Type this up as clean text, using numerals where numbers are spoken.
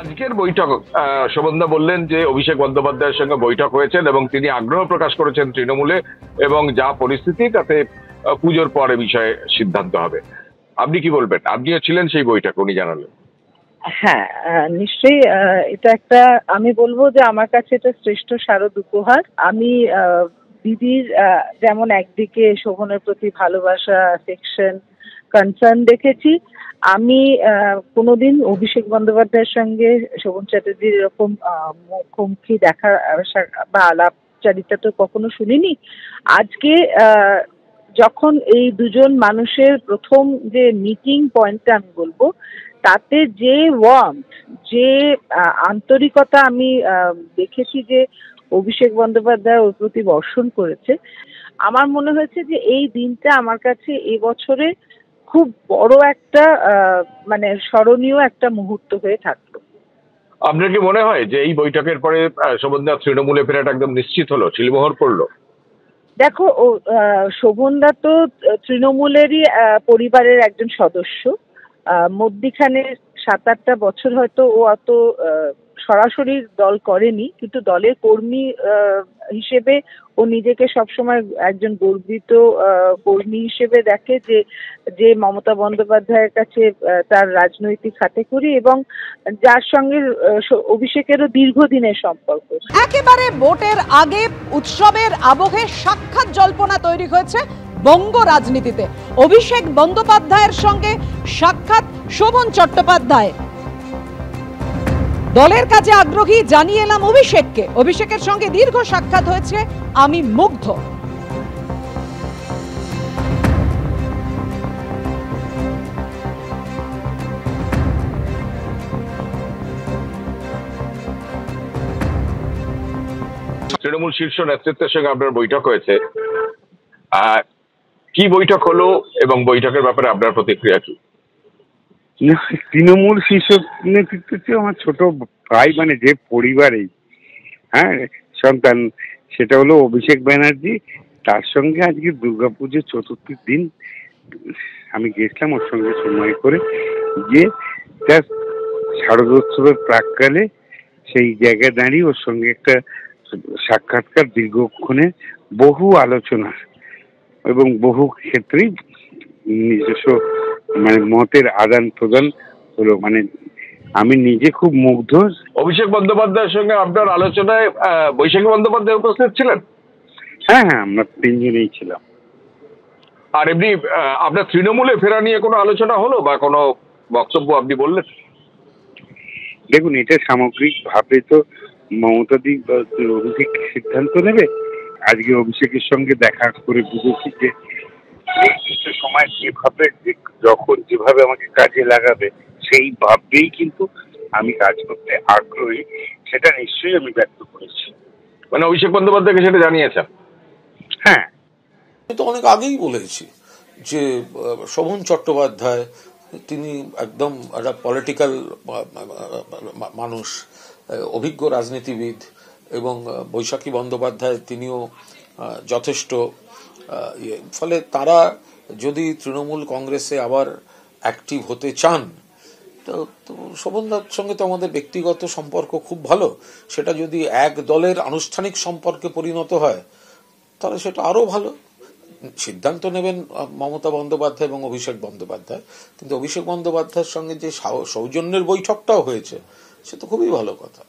আজকের বৈঠক শোভনদা বললেন যে অভিষেক বন্দ্যোপাধ্যায়ের সঙ্গে বৈঠক হয়েছেন এবং তিনি আগ্রহ প্রকাশ করেছেন তৃণমূলে, এবং যা পরিস্থিতি তাতে পুজোর পরে বিষয়ে সিদ্ধান্ত হবে। আপনি কি বলবেন? আপনিও ছিলেন সেই বৈঠক, উনি জানালেন। হ্যাঁ, নিশ্চয়ই এটা একটা, আমি বলবো যে আমার কাছে এটা শ্রেষ্ঠ শারদ উপহার। আমি দিদির যেমন একদিকে শোভনের প্রতি ভালোবাসা, অ্যাফেকশন, কনসার্ন দেখেছি, আমি কোনোদিন অভিষেক বন্দ্যোপাধ্যায়ের সঙ্গে শোভন চ্যাটার্জির এরকম মুখোমুখি দেখা বা আলাপচারিতা তো কখনো শুনিনি। আজকে যখন এই দুজন মানুষের প্রথম যে মিটিং পয়েন্টটা আমি বলবো, তাতে যে ওয়ার্মথ, যে আন্তরিকতা আমি দেখেছি যে অভিষেক বন্দ্যোপাধ্যায় ওর প্রতি বর্ষণ করেছে, আমার মনে হয়েছে যে এই দিনটা আমার কাছে এবছরে খুব বড় একটা মানে স্মরণীয় একটা মুহূর্ত হয়ে থাকলো। আপনার কি মনে হয় যে এই বৈঠকের পরে শোভনদা তৃণমূলে ফেরাটা একদম নিশ্চিত হলো, শিলমোহর পড়লো? দেখো, শোভনদা তো তৃণমূলেরই পরিবারের একজন সদস্য। মধ্যিখানে 7-8টা বছর হয়তো ও অত সরাসরি দল করেনি, কিন্তু দলের কর্মী হিসেবে ও নিজেকে সবসময় একজন গর্বিত কর্মী হিসেবে দেখে, যে মমতা বন্দ্যোপাধ্যায়ের কাছে তার রাজনৈতিক হাতেখড়ি, এবং যার সঙ্গে অভিষেকেরও দীর্ঘদিনের সম্পর্ক। একেবারে ভোটের আগে উৎসবের আবহে সাক্ষাৎ জল্পনা তৈরি হয়েছে বঙ্গ রাজনীতিতে। অভিষেক বন্দ্যোপাধ্যায়ের সঙ্গে সাক্ষাৎ শোভন চট্টোপাধ্যায়। দলের কাজে আগ্রহী, জানিয়ে এলাম অভিষেককে। অভিষেকের সঙ্গে দীর্ঘ সাক্ষাৎ হয়েছে, আমি মুগ্ধ। তৃণমূল শীর্ষ নেতৃত্বের সঙ্গে আপনার বৈঠক হয়েছে, কি বৈঠক হলো এবং বৈঠকের ব্যাপারে আপনার প্রতিক্রিয়া কি? তৃণমূল শীর্ষ নেতৃত্ব আমার ছোট ভাই, মানে যে পরিবারেই সন্তান, সেটা হলো অভিষেক ব্যানার্জি। তার সঙ্গে আজকে দুর্গাপুজোর চতুর্থীর দিন আমি গেছিলাম ওর সঙ্গে সময় করে, যে তার শারদোৎসবের প্রাককালে সেই জায়গায় দাঁড়িয়ে ওর সঙ্গে একটা সাক্ষাৎকার, দীর্ঘক্ষণের বহু আলোচনা এবং বহু ক্ষেত্রেই নিজস্ব মানে মতের আদান প্রদান হলো। মানে আমি নিজে খুব মুগ্ধ। অভিষেক বন্দ্যোপাধ্যায়ের সঙ্গে আপনার আলোচনায় বৈশাখী বন্দ্যোপাধ্যায় উপস্থিত ছিলেন? হ্যাঁ, আমরা তিনজনেই ছিলাম। আর এমনি আপনার তৃণমূলে ফেরা নিয়ে কোনো আলোচনা হলো বা কোনো বক্তব্য আপনি বললেন? দেখুন, এটা সামগ্রিক ভাবে তো মমতাদি অভিষেক সিদ্ধান্ত নেবে। আজকে অভিষেকের সঙ্গে দেখা করে বুঝেছি যে সময় যেভাবে, যখন যেভাবে আমাকে কাজে লাগাবে সেই ভাবেই কিন্তু আমি কাজ করতে আগ্রহী, সেটা নিশ্চয়ই আমি ব্যক্ত করেছি। মানে অভিষেক বন্দ্যোপাধ্যায়কে সেটা জানিয়েছেন? হ্যাঁ, আমি তো অনেক আগেই বলেছি যে শোভন চট্টোপাধ্যায় তিনি একদম একটা পলিটিক্যাল মানুষ, অভিজ্ঞ রাজনীতিবিদ, এবং বৈশাখী বন্দ্যোপাধ্যায় তিনিও যথেষ্ট ফলে তারা যদি তৃণমূল কংগ্রেসে আবার অ্যাক্টিভ হতে চান, তো শোভনদার সঙ্গে তো আমাদের ব্যক্তিগত সম্পর্ক খুব ভালো। সেটা যদি এক দলের আনুষ্ঠানিক সম্পর্কে পরিণত হয় তাহলে সেটা আরো ভালো। সিদ্ধান্ত নেবেন মমতা বন্দ্যোপাধ্যায় এবং অভিষেক বন্দ্যোপাধ্যায়, কিন্তু অভিষেক বন্দ্যোপাধ্যায়ের সঙ্গে যে সৌজন্যের বৈঠকটাও হয়েছে সে তো খুবই ভালো কথা।